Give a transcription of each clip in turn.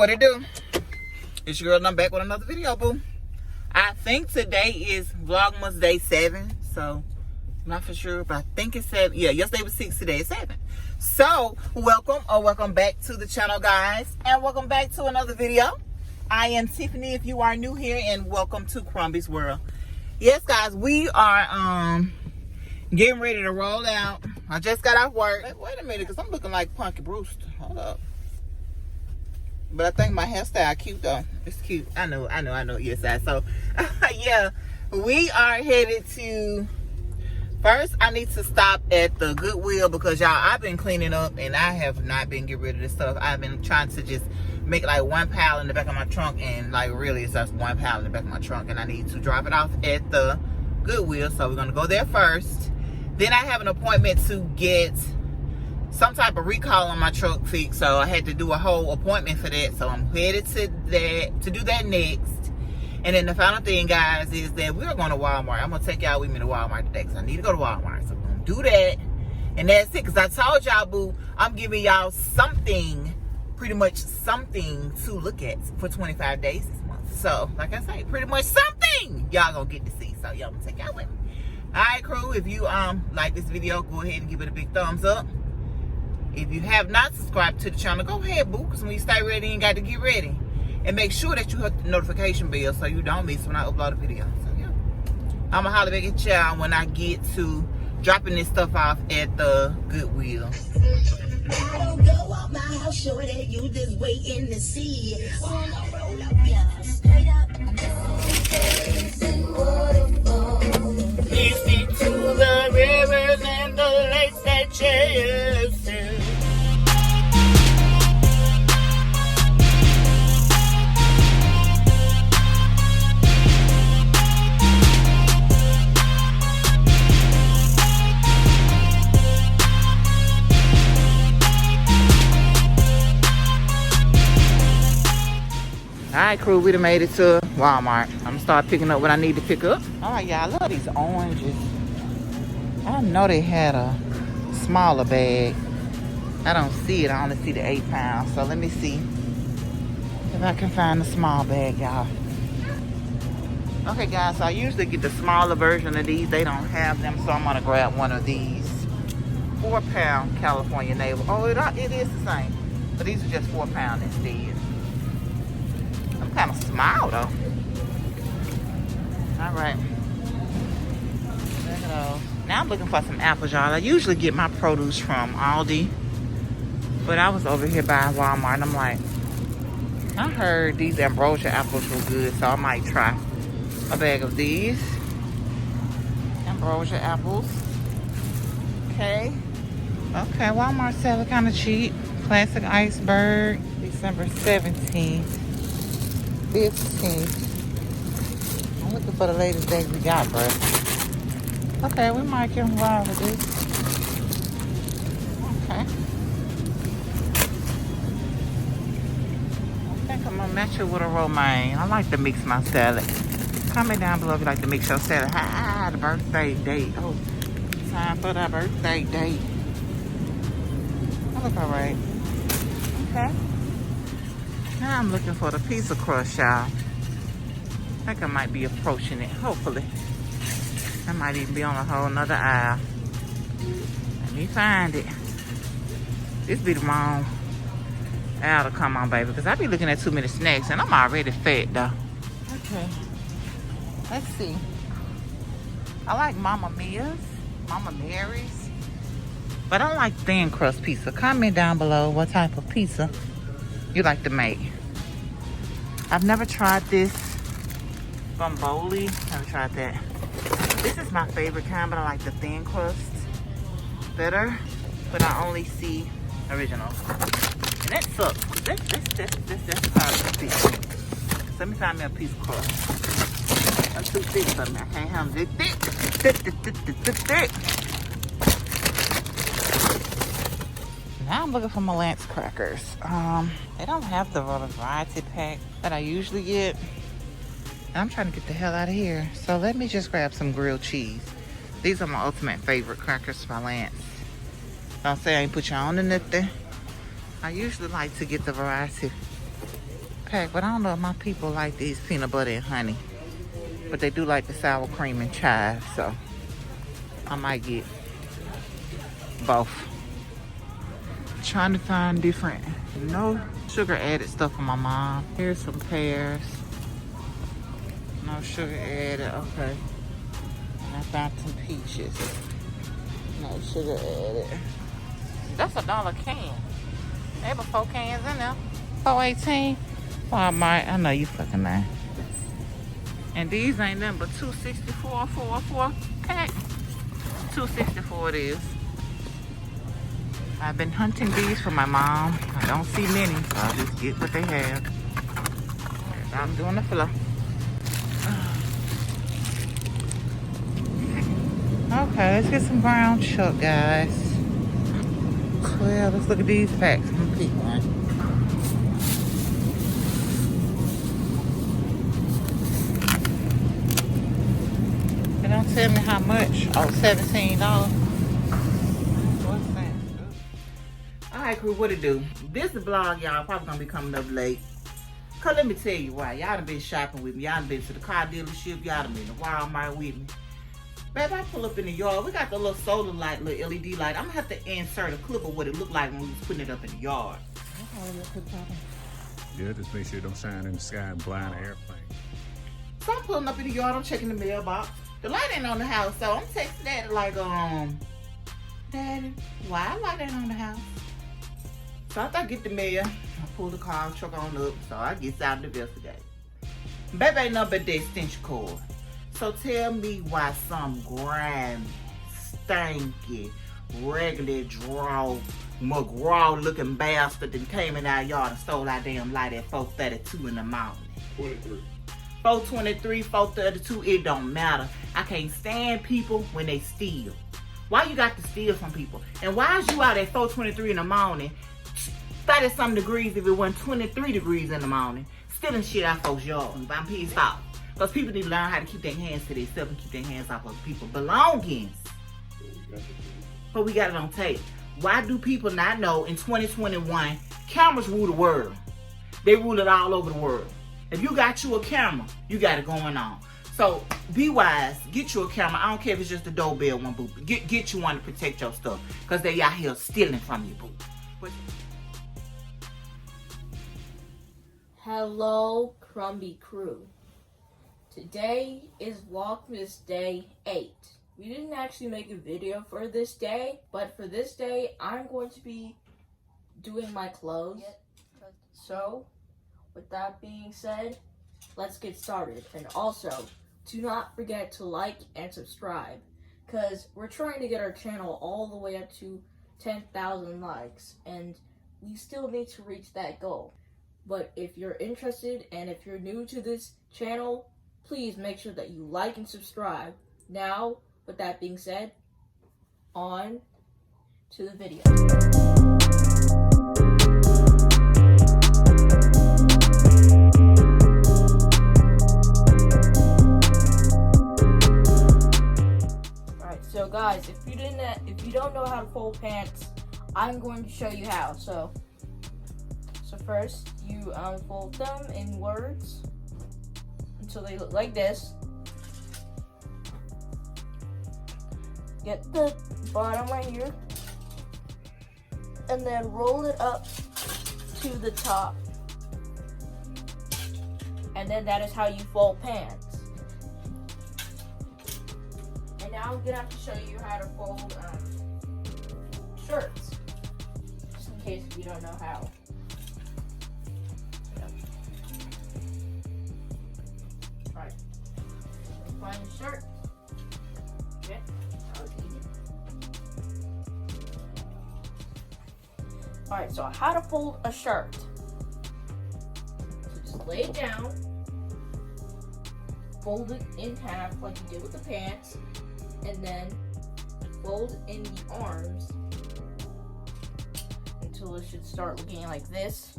what it do? It's your girl and I'm back with another video, boo. I think today is Vlogmas day 7. So, not for sure, but I think it's 7. Yeah, yesterday was 6, today is 7. So, welcome back to the channel, guys. And welcome back to another video. I am Tiffany if you are new here, and welcome to Crombiesworld. Yes, guys, we are getting ready to roll out. I just got off work. Wait a minute, because I'm looking like Punky Brewster. Hold up. But I think my hairstyle cute though. It's cute. I know. Yes, so yeah, we are headed to. First, I need to stop at the Goodwill because y'all, I've been cleaning up and I have not been getting rid of this stuff. I've been trying to just make like 1 pallet in the back of my trunk, and like really it's just 1 pallet in the back of my trunk, and I need to drop it off at the Goodwill. So we're gonna go there first. Then I have an appointment to get some type of recall on my truck fixed, so I had to do a whole appointment for that. So I'm headed to that to do that next. And then the final thing, guys, is that we're going to Walmart. I'm gonna take y'all with me to Walmart today because I need to go to Walmart. So I'm gonna do that, and that's it. Because I told y'all, boo, I'm giving y'all something, pretty much something to look at for 25 days this month. So like I say, pretty much something y'all gonna get to see. So y'all gonna take y'all with me. All right, crew. If you like this video, go ahead and give it a big thumbs up. If you have not subscribed to the channel, go ahead, boo, because when you stay ready, you got to get ready. And make sure that you hit the notification bell so you don't miss when I upload a video. So, yeah. I'm going to holler back at y'all when I get to dropping this stuff off at the Goodwill. I don't go out my house, show that you just waiting to see. On the roll up, yeah, straight up. Listen to the rivers and the lakes that chase you. Alright, crew, we done made it to Walmart. I'm gonna start picking up what I need to pick up. Alright, y'all, I love these oranges. I know they had a smaller bag. I don't see it. I only see the 8 pounds. So let me see if I can find the small bag, y'all. Okay, guys, so I usually get the smaller version of these. They don't have them, so I'm gonna grab one of these 4-pound California navel. Oh, it is the same, but these are just 4 pound instead. I'm kind of small though. All right. Now I'm looking for some apples, y'all. I usually get my produce from Aldi, but I was over here by Walmart, and I'm like, I heard these ambrosia apples were good, so I might try a bag of these ambrosia apples. Okay. Okay, Walmart sale kind of cheap. Classic iceberg, December 17th, 15th. I'm looking for the latest days we got, bro. Okay, we might get wild with this. Okay. I think I'm gonna match it with a romaine. I like to mix my salad. Comment down below if you like to mix your salad. The birthday date. Oh, time for the birthday date. That look alright. Okay. Now I'm looking for the pizza crust, y'all. I think I might be approaching it, hopefully. I might even be on a whole nother aisle. Let me find it. This be the wrong aisle to come on, baby, because I be looking at too many snacks, and I'm already fat, though. Okay. Let's see. I like Mama Mia's, Mama Mary's, but I don't like thin crust pizza. Comment down below what type of pizza you like to make. I've never tried this Bomboli. Never tried that. This is my favorite kind, but I like the thin crust better. But I only see original. And that sucks. That's hard to see. So let me find me a piece of crust. That's too thick for me. I can't have it thick. Thick. Now I'm looking for my Lance crackers. They don't have the variety pack that I usually get. I'm trying to get the hell out of here. So let me just grab some grilled cheese. These are my ultimate favorite crackers by Lance. Don't say I ain't put you on or nothing. I usually like to get the variety pack, but I don't know if my people like these peanut butter and honey. But they do like the sour cream and chive, so I might get both. Trying to find different, no sugar added stuff for my mom. Here's some pears. No sugar added, okay. And I found some peaches. No sugar added. That's $1 can. There were 4 cans in there. $4.18. Walmart, I know you fucking lying. And these ain't nothing but $2.64 for a 4-pack. $2.64 it is. I've been hunting these for my mom. I don't see many, so I'll just get what they have. I'm doing the floor. Okay, let's get some ground chuck, guys. Well, let's look at these packs. I'm gonna pick one. They don't tell me how much. Oh, $17. What's that? Alright, crew, what it do? This vlog, y'all, probably gonna be coming up late. Cause let me tell you why. Y'all done been shopping with me. Y'all done been to the car dealership. Y'all done been to Walmart with me. Babe, I pull up in the yard. We got the little solar light, little LED light. I'm gonna have to insert a clip of what it looked like when we was putting it up in the yard. Yeah, just make sure it don't shine in the sky and blind an airplane. So I'm pulling up in the yard. I'm checking the mailbox. The light ain't on the house, so I'm texting Daddy like, Daddy, why the light ain't on the house? So after I get the mail, I pull the car, truck on up, so I get out to investigate. Baby ain't nothing but the extension cord. So tell me why some grimy, stanky, regular draw, McGraw-looking bastard that came in our yard and stole our damn light at 4:32 in the morning. 23. 4:23, 4:32, it don't matter. I can't stand people when they steal. Why you got to steal from people? And why is you out at 4:23 in the morning, 30-some degrees if it wasn't 23 degrees in the morning, stealing shit out folks' yard? I'm pissed off. Because people need to learn how to keep their hands to themselves and keep their hands off other people's belongings. But we got it on tape. Why do people not know in 2021, cameras rule the world? They rule it all over the world. If you got you a camera, you got it going on. So be wise. Get you a camera. I don't care if it's just a doorbell one, boo. Get you one to protect your stuff. Because they out here stealing from you, boo. But hello, Cromby crew. Today is Vlogmas Day 8. We didn't actually make a video for this day, but for this day, I'm going to be doing my clothes. So, with that being said, let's get started. And also, do not forget to like and subscribe, because we're trying to get our channel all the way up to 10,000 likes, and we still need to reach that goal. But if you're interested and if you're new to this channel, please make sure that you like and subscribe. Now, with that being said, on to the video. Alright, so guys, if you don't know how to fold pants, I'm going to show you how. So first, you fold them inwards until they look like this. Get the bottom right here, and then roll it up to the top. And then that is how you fold pants. And now I'm gonna have to show you how to fold shirts, just in case if you don't know how. Alright, find the shirt. Okay. Alright, so how to fold a shirt. So just lay it down, fold it in half like you did with the pants, and then fold in the arms until it should start looking like this.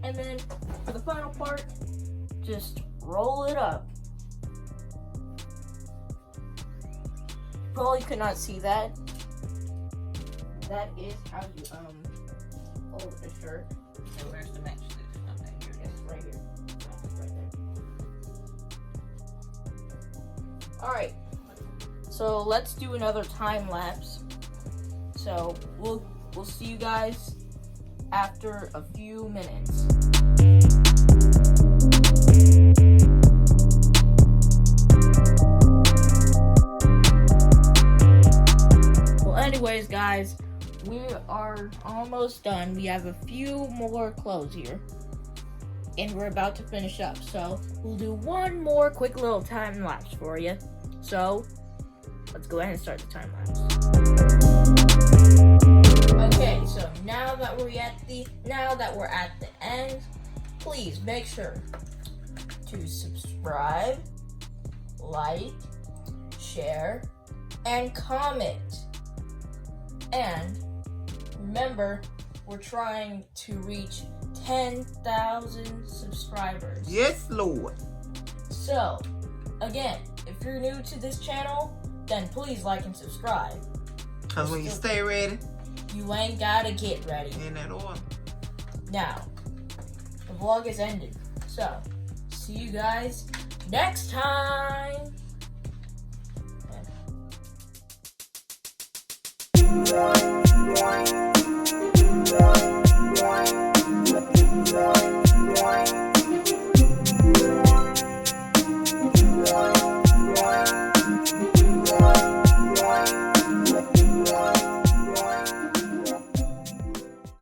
And then for the final part, just roll it up. Probably could not see that. That is how you fold a shirt. And where's the match this? Okay, here it Alright, so let's do another time lapse. So we'll see you guys after a few minutes. Well, anyways, guys, we are almost done. We have a few more clothes here, and we're about to finish up. So we'll do one more quick little time lapse for you. So let's go ahead and start the time lapse. Okay, so now that we're at the end, please make sure to subscribe, like, share, and comment. And remember, we're trying to reach 10,000 subscribers. Yes, Lord. So, again, if you're new to this channel, then please like and subscribe. Because when you stay ready, you ain't gotta get ready. in that order. Now, the vlog is ended. So, see you guys next time.